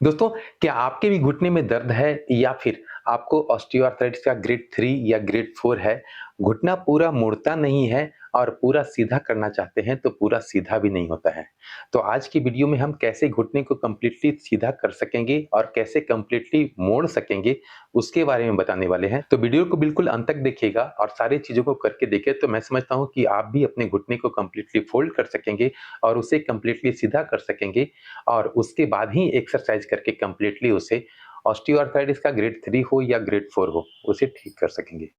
दोस्तों, क्या आपके भी घुटने में दर्द है या फिर आपको ऑस्टियोआर्थराइटिस का ग्रेड 3 या ग्रेड 4 है, घुटना पूरा मुड़ता नहीं है और पूरा सीधा करना चाहते हैं तो पूरा सीधा भी नहीं होता है। तो आज की वीडियो में हम कैसे घुटने को कंप्लीटली सीधा कर सकेंगे और कैसे कंप्लीटली मोड़ सकेंगे, उसके बारे में बताने वाले हैं। तो वीडियो को बिल्कुल अंत तक देखिएगा और सारी चीज़ों को करके देखिए तो मैं समझता हूँ कि आप भी अपने घुटने को कंप्लीटली फ़ोल्ड कर सकेंगे और उसे कंप्लीटली सीधा कर सकेंगे और उसके बाद ही एक्सरसाइज करके कंप्लीटली उसे ऑस्टियोआर्थराइटिस का ग्रेड 3 हो या ग्रेड 4 हो, उसे ठीक कर सकेंगे।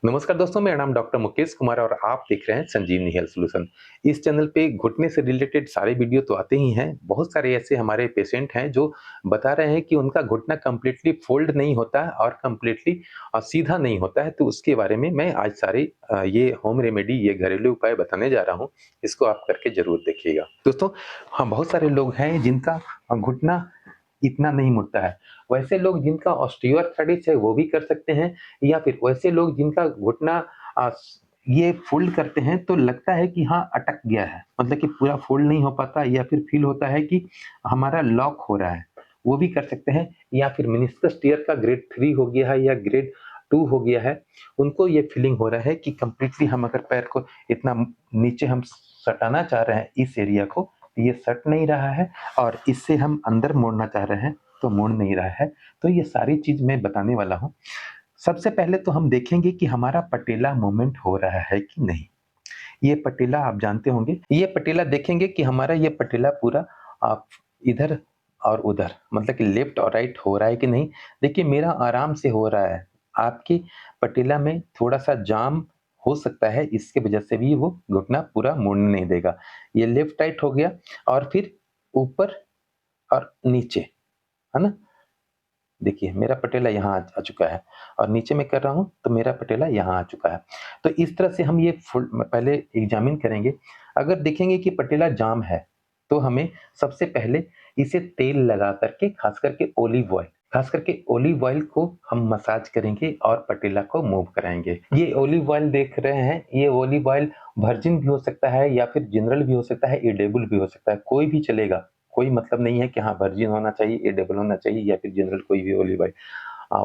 नमस्कार दोस्तों, मेरा नाम डॉक्टर मुकेश कुमार और आप देख रहे हैं संजीवनी हेल्थ सॉल्यूशन। इस चैनल पे घुटने से रिलेटेड सारे वीडियो तो आते ही हैं। बहुत सारे ऐसे हमारे पेशेंट हैं जो बता रहे हैं कि उनका घुटना कंप्लीटली फोल्ड नहीं होता है और कंप्लीटली सीधा नहीं होता है। तो उसके बारे में मैं आज सारे ये होम रेमेडी, ये घरेलू उपाय बताने जा रहा हूँ। इसको आप करके जरूर देखिएगा। दोस्तों, हाँ, बहुत सारे लोग हैं जिनका घुटना इतना नहीं मुड़ता है। वैसे लोग जिनका ऑस्टियोआर्थराइटिस है वो भी कर सकते हैं या फिर वैसे लोग जिनका घुटना अ, ये फ़ोल्ड करते हैं तो लगता है कि हाँ, अटक गया है। मतलब कि पूरा फ़ोल्ड नहीं हो पाता या फिर फ़ील होता है कि हमारा लॉक हो रहा है, वो भी कर सकते हैं। या फिर मेनिस्कस टियर का ग्रेड 3 हो गया है या ग्रेड 2 हो गया है, उनको ये फ़ीलिंग हो रहा है कि कंप्लीटली हम अगर पैर को इतना नीचे हम सटाना चाह रहे हैं इस एरिया को, ये सट नहीं रहा है और इससे हम अंदर मोड़ना चाह रहे हैं, तो मोड़ नहीं रहा है। तो ये सारी चीज़ मैं बताने वाला हूँ। सबसे पहले तो हम देखेंगे कि हमारा पटेला मूवमेंट हो रहा है कि नहीं। ये पटेला आप जानते होंगे, ये पटेला देखेंगे कि हमारा ये पटेला पूरा आप इधर और उधर मतलब कि लेफ्ट और राइट हो रहा है कि नहीं। देखिए, मेरा आराम से हो रहा है, आपके पटेला में थोड़ा-सा जाम हो सकता है, इसकी वजह से भी वो घुटना पूरा मुड़ने नहीं देगा। ये लेफ्ट राइट हो गया और फिर ऊपर और नीचे, है ना? देखिए, मेरा पटेला यहाँ आ चुका है और नीचे मैं कर रहा हूँ तो मेरा पटेला यहाँ आ चुका है। तो इस तरह से हम ये फुल पहले एग्ज़ामिन करेंगे। अगर देखेंगे कि पटेला जाम है, तो हमें सबसे पहले इसे तेल लगा कर के ख़ास करके ऑलिव ऑयल को हम मसाज करेंगे और पटेला को मूव कराएँगे। ये ऑलिव ऑयल देख रहे हैं, ये ऑलिव ऑयल वर्जिन भी हो सकता है या फिर जिंदल भी हो सकता है, एडिबल भी हो सकता है, कोई भी चलेगा। कोई मतलब नहीं है कि हाँ, वर्जिन होना चाहिए, एडिबल होना चाहिए या फिर जनरल कोई भी ऑलिव ऑयल।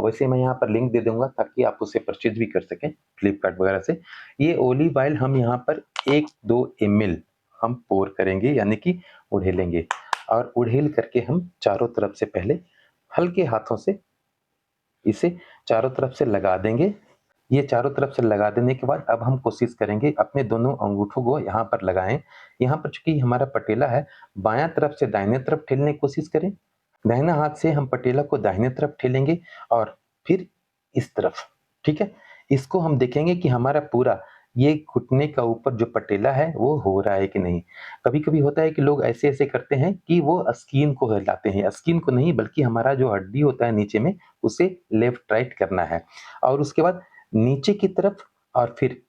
वैसे मैं यहाँ पर लिंक दे दूँगा ताकि आप उसे परचेज़ भी कर सकें फ्लिपकार्ट वगैरह से। ये ऑलिव ऑयल हम यहाँ पर 1-2 एमएल हम पोर करेंगे यानी कि उड़ेलेंगे और उड़ेल करके हम चारों तरफ से पहले हल्के हाथों से इसे चारों तरफ से लगा देंगे। ये चारों तरफ से लगा देने के बाद अब हम कोशिश करेंगे अपने दोनों अंगूठों को यहाँ पर लगाएँ। यहाँ पर चूँकि हमारा पटेला है, बायाँ तरफ से दाहिने तरफ ठेलने की कोशिश करें। दाहिना हाथ से हम पटेला को दाहिने तरफ ठेलेंगे और फिर इस तरफ, ठीक है? इसको हम देखेंगे कि हमारा पूरा ये घुटने का ऊपर जो पटेला है वो हो रहा है कि नहीं। कभी-कभी होता है कि लोग ऐसे-ऐसे करते हैं कि वो स्किन को हिलाते हैं, स्किन को नहीं बल्कि हमारा जो हड्डी होता है नीचे में उसे लेफ्ट राइट करना है और उसके बाद नीचे की तरफ और फिर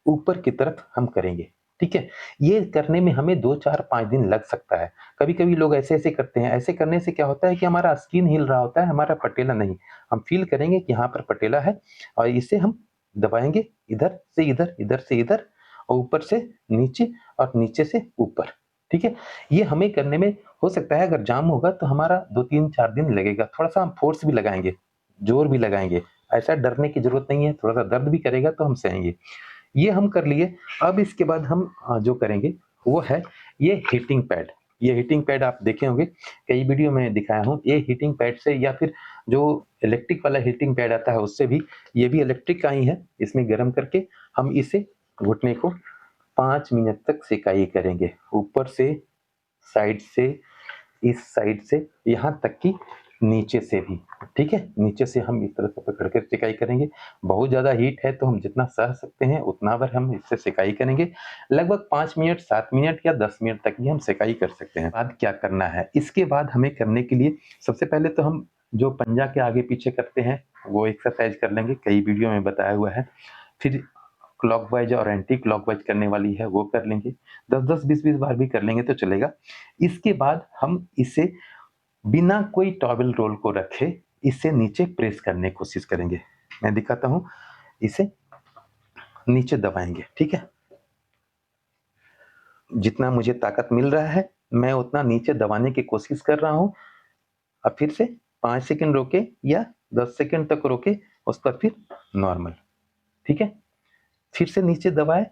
ऊपर की तरफ हम करेंगे, ठीक है? ये करने में हमें 2, 4, 5 दिन लग सकता है। कभी-कभी लोग ऐसे-ऐसे करते हैं, ऐसे करने से क्या होता है कि हमारा स्किन हिल रहा होता है, हमारा पटेला नहीं। हम फ़ील करेंगे कि यहाँ पर पटेला है और इसे हम दबाएँगे इधर से इधर, इधर से इधर और ऊपर से नीचे और नीचे से ऊपर, ठीक है? ये हमें करने में हो सकता है अगर जाम होगा तो हमारा 2, 3, 4 दिन लगेगा। थोड़ा-सा हम फ़ोर्स भी लगाएँगे, ज़ोर भी लगाएँगे। ऐसा डरने की ज़रूरत नहीं है, थोड़ा-सा दर्द भी करेगा तो हम सहेंगे। ये हम कर लिए। अब इसके बाद हम जो करेंगे वो है ये हीटिंग पैड। ये हीटिंग पैड आप देखे होंगे, कई वीडियो में दिखाया हूँ। ये हीटिंग पैड से या फिर जो इलेक्ट्रिक वाला हीटिंग पैड आता है उससे भी, ये भी इलेक्ट्रिक का ही है। इसमें गरम करके हम इसे घुटने को 5 मिनट तक सेकाई करेंगे। ऊपर से, साइड से, इस साइड से, यहाँ तक कि नीचे से भी, ठीक है? नीचे से हम इस तरह से पकड़ कर सिकाई करेंगे। बहुत ज़्यादा हीट है तो हम जितना सह सकते हैं उतना बार हम इससे सिकाई करेंगे। लगभग 5 मिनट, 7 मिनट या 10 मिनट तक भी हम सिकाई कर सकते हैं। बाद क्या करना है? इसके बाद हमें करने के लिए सबसे पहले तो हम जो पंजा के आगे-पीछे करते हैं, वो एक्सरसाइज कर लेंगे, कई वीडियो में बताया हुआ है। फिर क्लॉकवाइज़ और एंटी क्लॉकवाइज़ करने वाली है, वो कर लेंगे। 10-10, 20-20 बार भी कर लेंगे तो चलेगा। इसके बाद हम इसे बिना कोई टॉवेल रोल को रखे इसे नीचे प्रेस करने की कोशिश करेंगे। मैं दिखाता हूँ, इसे नीचे दबाएँगे, ठीक है? जितना मुझे ताकत मिल रहा है, मैं उतना नीचे दबाने की कोशिश कर रहा हूँ। अब फिर से 5 सेकंड रोके या 10 सेकंड तक रोके, उसके बाद फिर नॉर्मल। ठीक है? फिर से नीचे दबाएँ,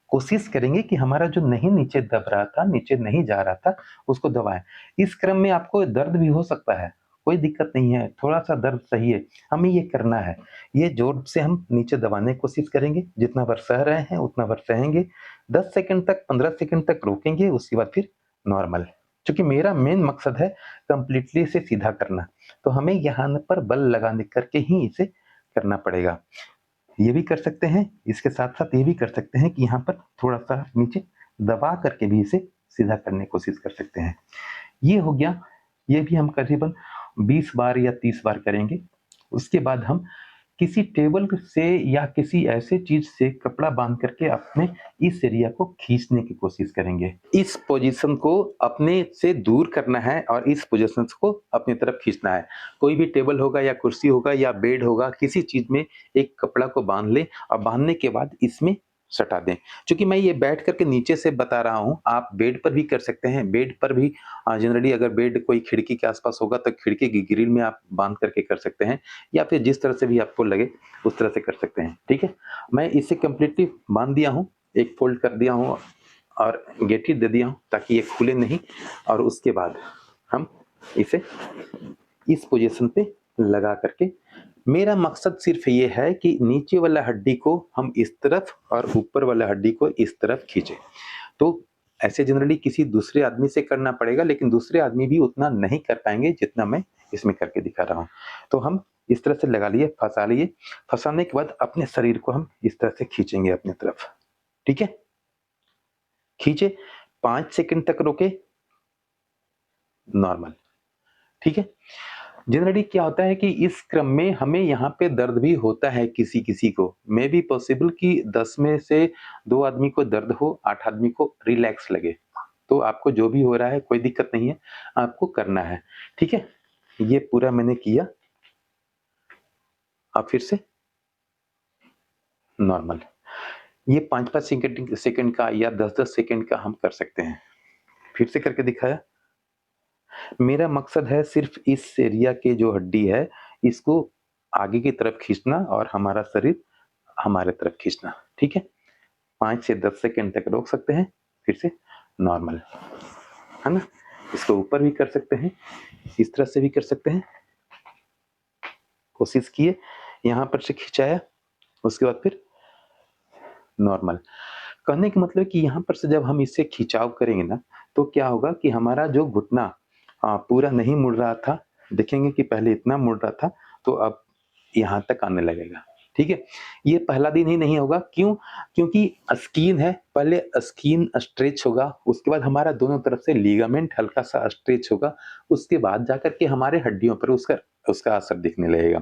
कोशिश करेंगे कि हमारा जो नहीं नीचे दब रहा था, नीचे नहीं जा रहा था, उसको दबाएँ। इस क्रम में आपको दर्द भी हो सकता है, कोई दिक्कत नहीं है, थोड़ा-सा दर्द सही है, हमें ये करना है। ये ज़ोर से हम नीचे दबाने की कोशिश करेंगे, जितना बार सह रहे हैं उतना बार सहेंगे, 10 सेकंड तक, 15 सेकंड तक रोकेंगे, उसके बाद फिर नॉर्मल। चूँकि मेरा मेन मकसद है कंप्लीटली इसे सीधा करना, तो हमें यहाँ पर बल लगाने करके ही इसे करना पड़ेगा। ये भी कर सकते हैं, इसके साथ-साथ ये भी कर सकते हैं कि यहाँ पर थोड़ा-सा नीचे दबा करके भी इसे सीधा करने की कोशिश कर सकते हैं। ये हो गया, ये भी हम करीबन 20 बार या 30 बार करेंगे। उसके बाद हम किसी टेबल से या किसी ऐसे चीज़ से कपड़ा बाँध करके अपने इस एरिया को खींचने की कोशिश करेंगे। इस पोज़ीशन को अपने से दूर करना है और इस पोज़ीशन को अपनी तरफ खींचना है। कोई भी टेबल होगा या कुर्सी होगा या बेड होगा, किसी चीज़ में एक कपड़ा को बाँध लें और बाँधने के बाद इसमें सटा दें। चूँकि मैं ये बैठ कर के नीचे से बता रहा हूँ, आप बेड पर भी कर सकते हैं। बेड पर भी जनरली अगर बेड कोई खिड़की के आस-पास होगा तो खिड़की की ग्रिल में आप बाँध करके कर सकते हैं, या फिर जिस तरह से भी आपको लगे उस तरह से कर सकते हैं। ठीक है? मैं इसे कंप्लीटली बाँध दिया हूँ, एक फ़ोल्ड कर दिया हूँ और गेठी दे दिया हूँ ताकि ये खुले नहीं, और उसके बाद हम इसे इस पोज़ीशन पे लगा करके, मेरा मकसद सिर्फ़ ये है कि नीचे वाला हड्डी को हम इस तरफ और ऊपर वाला हड्डी को इस तरफ खींचे। तो ऐसे जनरली किसी दूसरे आदमी से करना पड़ेगा, लेकिन दूसरे आदमी भी उतना नहीं कर पाएँगे जितना मैं इसमें करके दिखा रहा हूँ। तो हम इस तरह से लगा लिए, फँसा लिए, फँसाने के बाद अपने शरीर को हम इस तरह से खींचेंगे अपनी तरफ। ठीक है? खींचे, 5 सेकंड तक रोके, नॉर्मल। ठीक है? जनरली क्या होता है कि इस क्रम में हमें यहाँ पे दर्द भी होता है किसी-किसी को। मे बी पॉसिबल कि 10 में से 2 आदमी को दर्द हो, 8 आदमी को रिलैक्स लगे। तो आपको जो भी हो रहा है कोई दिक्कत नहीं है, आपको करना है। ठीक है? ये पूरा मैंने किया। अब फिर से नॉर्मल। ये 5-5 सेकंड सेकंड का या 10-10 सेकंड का हम कर सकते हैं। फिर से करके दिखाया। मेरा मकसद है सिर्फ़ इस एरिया के जो हड्डी है, इसको आगे की तरफ खींचना और हमारा शरीर हमारे तरफ खींचना। ठीक है? 5 से 10 सेकंड तक रोक सकते हैं, फिर से नॉर्मल। है ना? इसको ऊपर भी कर सकते हैं, इस तरह से भी कर सकते हैं। कोशिश किए, यहाँ पर से खिंचाया, उसके बाद फिर नॉर्मल। कहने का मतलब है कि यहाँ पर से जब हम इससे खिंचाव करेंगे ना, तो क्या होगा कि हमारा जो घुटना पूरा नहीं मुड़ रहा था, देखेंगे कि पहले इतना मुड़ रहा था, तो अब यहाँ तक आने लगेगा। ठीक है? ये पहला दिन ही नहीं होगा, क्यों? क्योंकि स्किन है, पहले स्किन स्ट्रेच होगा, उसके बाद हमारा दोनों तरफ से लिगामेंट हल्का-सा स्ट्रेच होगा, उसके बाद जाकर के हमारे हड्डियों पर उसका उसका असर दिखने लगेगा।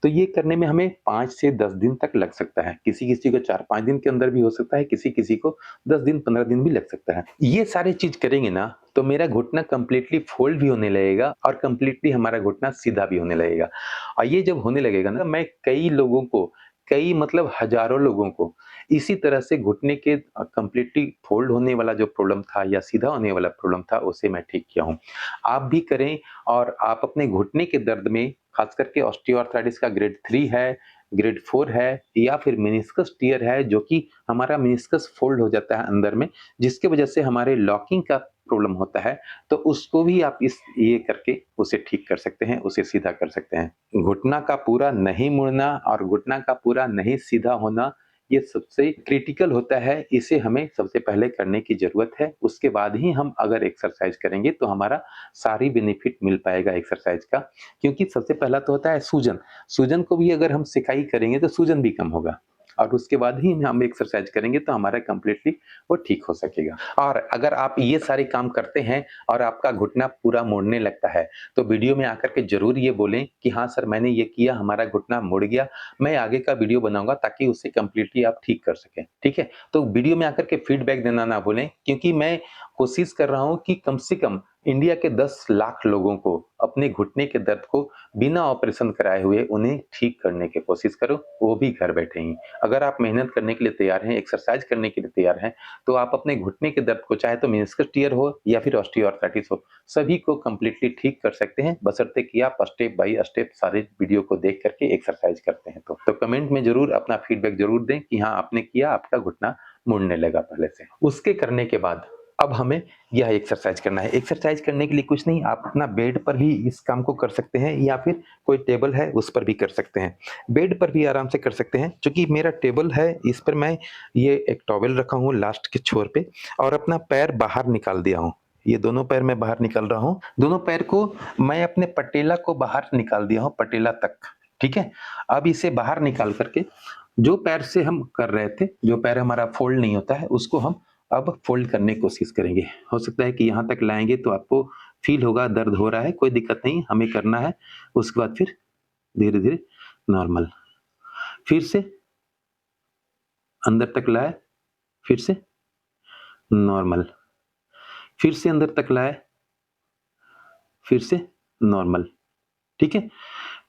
तो ये करने में हमें 5 से 10 दिन तक लग सकता है। किसी-किसी को 4-5 दिन के अंदर भी हो सकता है, किसी-किसी को 10 दिन, 15 दिन भी लग सकता है। ये सारी चीज़ करेंगे ना, तो मेरा घुटना कंप्लीटली फ़ोल्ड भी होने लगेगा और कंप्लीटली हमारा घुटना सीधा भी होने लगेगा। और ये जब होने लगेगा ना, मैं कई लोगों को, कई मतलब हज़ारों लोगों को इसी तरह से घुटने के कंप्लीटली फ़ोल्ड होने वाला जो प्रॉब्लम था या सीधा होने वाला प्रॉब्लम था, उसे मैं ठीक किया हूँ। आप भी करें, और आप अपने घुटने के दर्द में, खास करके ऑस्टियोआर्थराइटिस का ग्रेड 3 है, ग्रेड 4 है, या फिर मेनिस्कस टियर है, जो कि हमारा मेनिस्कस फ़ोल्ड हो जाता है अंदर में, जिसकी वजह से हमारे लॉकिंग का प्रॉब्लम होता है, तो उसको भी आप इस ये करके उसे ठीक कर सकते हैं, उसे सीधा कर सकते हैं। घुटना का पूरा नहीं मुड़ना और घुटना का पूरा नहीं सीधा होना, ये सबसे क्रिटिकल होता है, इसे हमें सबसे पहले करने की ज़रूरत है। उसके बाद ही हम अगर एक्सरसाइज़ करेंगे तो हमारा सारी बेनिफिट मिल पाएगा एक्सरसाइज़ का। क्योंकि सबसे पहला तो होता है सूजन, सूजन को भी अगर हम सिकाई करेंगे तो सूजन भी कम होगा, और उसके बाद ही हम एक्सरसाइज़ करेंगे तो हमारा कंप्लीटली वो ठीक हो सकेगा। और अगर आप ये सारे काम करते हैं और आपका घुटना पूरा मुड़ने लगता है, तो वीडियो में आकर के ज़रूर ये बोलें कि हाँ सर, मैंने ये किया, हमारा घुटना मुड़ गया। मैं आगे का वीडियो बनाऊँगा ताकि उसे कंप्लीटली आप ठीक कर सकें। ठीक है? तो वीडियो में आकर के फीडबैक देना ना भूलें, क्योंकि मैं कोशिश कर रहा हूँ कि कम से कम इंडिया के 10 लाख लोगों को अपने घुटने के दर्द को बिना ऑपरेशन कराए हुए उन्हें ठीक करने की कोशिश करो, वो भी घर बैठे ही। अगर आप मेहनत करने के लिए तैयार हैं, एक्सरसाइज करने के लिए तैयार हैं, तो आप अपने घुटने के दर्द को चाहे तो मेनिस्कस टियर हो या फिर ऑस्टियोआर्थराइटिस हो, सभी को कंप्लीटली ठीक कर सकते हैं, बशर्ते कि आप स्टेप बाय स्टेप सारे वीडियो को देख करके एक्सरसाइज करते हैं तो। कमेंट में ज़रूर अपना फीडबैक ज़रूर दें कि हाँ, आपने किया, आपका घुटना मुड़ने लगा पहले से। उसके करने के बाद अब हमें यह एक्सरसाइज करना है। एक्सरसाइज करने के लिए कुछ नहीं, आप अपना बेड पर भी इस काम को कर सकते हैं या फिर कोई टेबल है उस पर भी कर सकते हैं। बेड पर भी आराम से कर सकते हैं। चूँकि मेरा टेबल है, इस पर मैं ये एक टॉवेल रखा हूँ लास्ट के छोर पे और अपना पैर बाहर निकाल दिया हूँ। ये दोनों पैर मैं बाहर निकाल रहा हूँ। दोनों पैर को मैं अपने पटेला को बाहर निकाल दिया हूँ, पटेला तक, ठीक है? अब इसे बाहर निकाल कर के जो पैर से हम कर रहे थे, जो पैर हमारा फ़ोल्ड नहीं होता है, उसको हम अब फ़ोल्ड करने की कोशिश करेंगे। हो सकता है कि यहाँ तक लाएँगे तो आपको फ़ील होगा दर्द हो रहा है, कोई दिक्कत नहीं, हमें करना है। उसके बाद फिर धीरे-धीरे नॉर्मल। फिर से अंदर तक लाए, फिर से नॉर्मल। फिर से अंदर तक लाए, फिर से नॉर्मल, ठीक है?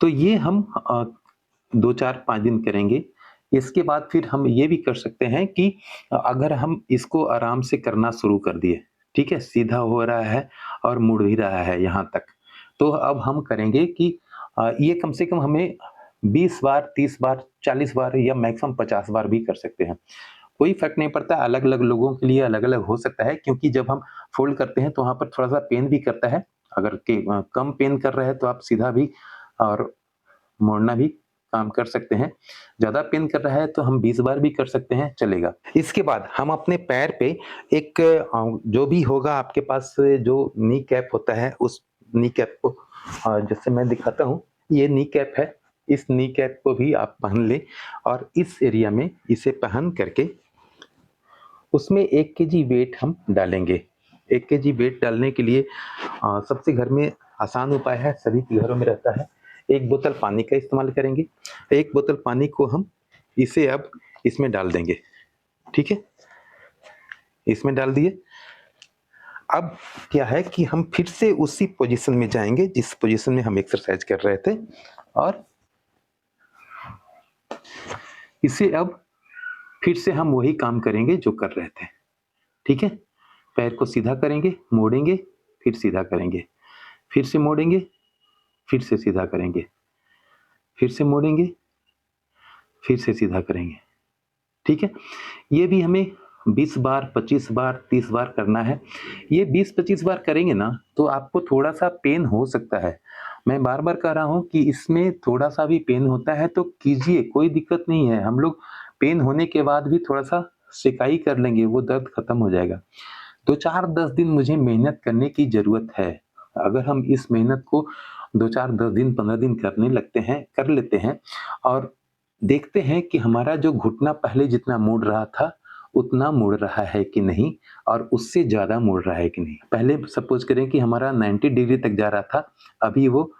तो ये हम 2, 4, 5 दिन करेंगे। इसके बाद फिर हम ये भी कर सकते हैं कि अगर हम इसको आराम से करना शुरू कर दिए, ठीक है? सीधा हो रहा है और मुड़ भी रहा है यहाँ तक। तो अब हम करेंगे कि ये कम से कम हमें 20 बार, 30 बार, 40 बार या मैक्सिमम 50 बार भी कर सकते हैं। कोई फ़र्क नहीं पड़ता, अलग-अलग लोगों के लिए अलग-अलग हो सकता है क्योंकि जब हम फ़ोल्ड करते हैं तो वहाँ पर थोड़ा-सा पेन भी करता है। अगर कम पेन कर रहा है तो आप सीधा भी और मोड़ना भी काम कर सकते हैं। ज़्यादा पेन कर रहा है तो हम 20 बार भी कर सकते हैं, चलेगा। इसके बाद हम अपने पैर पे एक जो भी होगा आपके पास जो नी कैप होता है, उस नी कैप को जैसे मैं दिखाता हूँ, ये नी कैप है। इस नी कैप को भी आप पहन लें और इस एरिया में इसे पहन करके उसमें 1 केजी वेट हम डालेंगे। 1 केजी वेट डालने के लिए सबसे घर में आसान उपाय है, सभी के घरों में रहता है। 1 बोतल पानी का इस्तेमाल करेंगे। 1 बोतल पानी को हम इसे अब इसमें डाल देंगे, ठीक है? इसमें डाल दिए। अब क्या है कि हम फिर से उसी पोज़ीशन में जाएँगे, जिस पोज़ीशन में हम एक्सरसाइज़ कर रहे थे और इसे अब फिर से हम वही काम करेंगे जो कर रहे थे, ठीक है? पैर को सीधा करेंगे, मोड़ेंगे, फिर सीधा करेंगे, फिर से मोड़ेंगे, फिर से सीधा करेंगे, फिर से मोड़ेंगे, फिर से सीधा करेंगे, ठीक है? ये भी हमें 20 बार, 25 बार, 30 बार करना है। ये 20-25 बार करेंगे ना, तो आपको थोड़ा-सा पेन हो सकता है। मैं बार-बार कह रहा हूँ कि इसमें थोड़ा-सा भी पेन होता है तो कीजिए, कोई दिक्कत नहीं है। हम लोग पेन होने के बाद भी थोड़ा-सा सेकाई कर लेंगे, वो दर्द खत्म हो जाएगा। 2, 4, 10 दिन मुझे मेहनत करने की ज़रूरत है। अगर हम इस मेहनत को 2, 4, 10 दिन, 15 दिन करने लगते हैं, कर लेते हैं और देखते हैं कि हमारा जो घुटना पहले जितना मुड़ रहा था, उतना मुड़ रहा है कि नहीं और उससे ज़्यादा मुड़ रहा है कि नहीं। पहले सपोज़ करें कि हमारा 90 डिग्री तक जा रहा था, अभी वो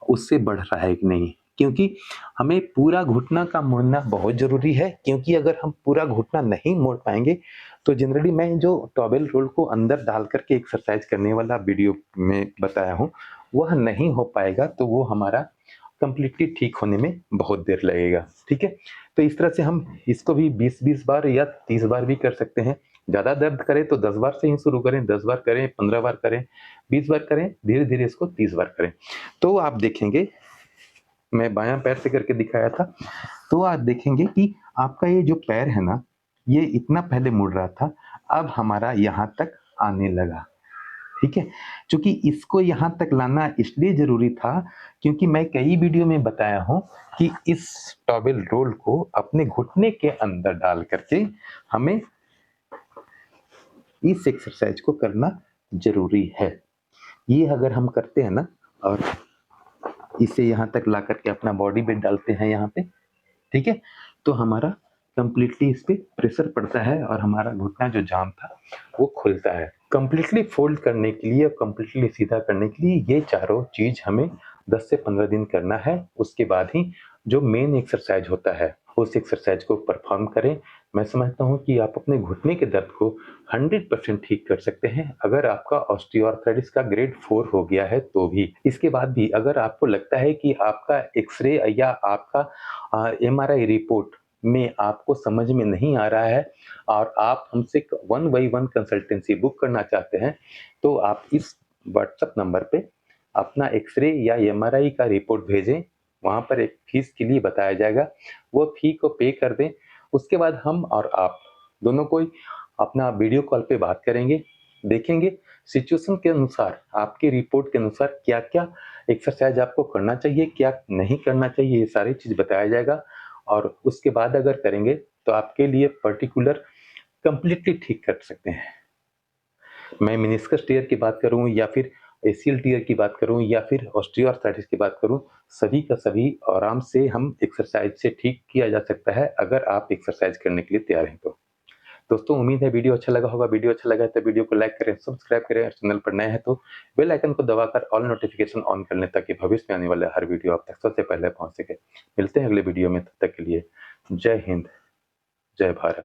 उससे बढ़ रहा है कि नहीं। क्योंकि हमें पूरा घुटना का मुड़ना बहुत ज़रूरी है, क्योंकि अगर हम पूरा घुटना नहीं मोड़ पाएँगे, तो जनरली मैं जो टॉवेल रोल को अंदर डाल कर के एक्सरसाइज़ करने वाला वीडियो में बताया हूँ, वह नहीं हो पाएगा, तो वो हमारा कंप्लीटली ठीक होने में बहुत देर लगेगा, ठीक है? तो इस तरह से हम इसको भी 20-20 बार या 30 बार भी कर सकते हैं। ज़्यादा दर्द करे तो 10 बार से ही शुरू करें, 10 बार करें, 15 बार करें, 20 बार करें, धीरे-धीरे इसको 30 बार करें। तो आप देखेंगे, मैं बायाँ पैर से करके दिखाया था, तो आप देखेंगे कि आपका ये जो पैर है ना, ये इतना पहले मुड़ रहा था, अब हमारा यहाँ तक आने लगा। ठीक है? चूँकि इसको यहाँ तक लाना इसलिए ज़रूरी था क्योंकि मैं कई वीडियो में बताया हूँ कि इस टॉवेल रोल को अपने घुटने के अंदर डाल कर के हमें इस एक्सरसाइज को करना ज़रूरी है। ये अगर हम करते हैं ना और इसे यहाँ तक ला कर के अपना बॉडी वेट डालते हैं यहाँ पे, ठीक है? तो हमारा कंप्लीटली इस पे प्रेशर पड़ता है और हमारा घुटना जो जाम था, वो खुलता है। कंप्लीटली फ़ोल्ड करने के लिए और कंप्लीटली सीधा करने के लिए ये चारों चीज़ हमें 10 से 15 दिन करना है। उसके बाद ही जो मेन एक्सरसाइज़ होता है, उस एक्सरसाइज को परफॉर्म करें। मैं समझता हूँ कि आप अपने घुटने के दर्द को 100% ठीक कर सकते हैं, अगर आपका ऑस्टियोआर्थराइटिस का ग्रेड 4 हो गया है तो भी। इसके बाद भी अगर आपको लगता है कि आपका एक्स-रे या आपका एमआरआई रिपोर्ट में आपको समझ में नहीं आ रहा है और आप हमसे 1 बाय 1 कंसल्टेंसी बुक करना चाहते हैं, तो आप इस व्हाट्सएप नंबर पे अपना एक्स-रे या एमआरआई का रिपोर्ट भेजें। वहाँ पर एक फीस के लिए बताया जाएगा, वो फी को पे कर दें। उसके बाद हम और आप दोनों कोई अपना वीडियो कॉल पे बात करेंगे, देखेंगे सिचुएशन के अनुसार, आपकी रिपोर्ट के अनुसार क्या-क्या एक्सरसाइज़ आपको करना चाहिए, क्या नहीं करना चाहिए, ये सारी चीज़ बताया जाएगा और उसके बाद अगर करेंगे, तो आपके लिए पर्टिकुलर कंप्लीटली ठीक कर सकते हैं। मैं मेनिस्कस टियर की बात करूँ या फिर एसीएल टियर की बात करूँ या फिर ऑस्टियोआर्थराइटिस की बात करूँ, सभी का सभी आराम से हम एक्सरसाइज़ से ठीक किया जा सकता है, अगर आप एक्सरसाइज़ करने के लिए तैयार हैं तो। दोस्तों उम्मीद है वीडियो अच्छा लगा होगा, वीडियो अच्छा लगा है तो वीडियो को लाइक करें, सब्सक्राइब करें और चैनल पर नए हैं तो बेल आइकन को दबाकर ऑल नोटिफ़िकेशन ऑन कर लें ताकि भविष्य में आने वाला हर वीडियो आप तक सबसे पहले पहुँच सके। मिलते हैं अगले वीडियो में, तब तक के लिए जय हिंद, जय भारत।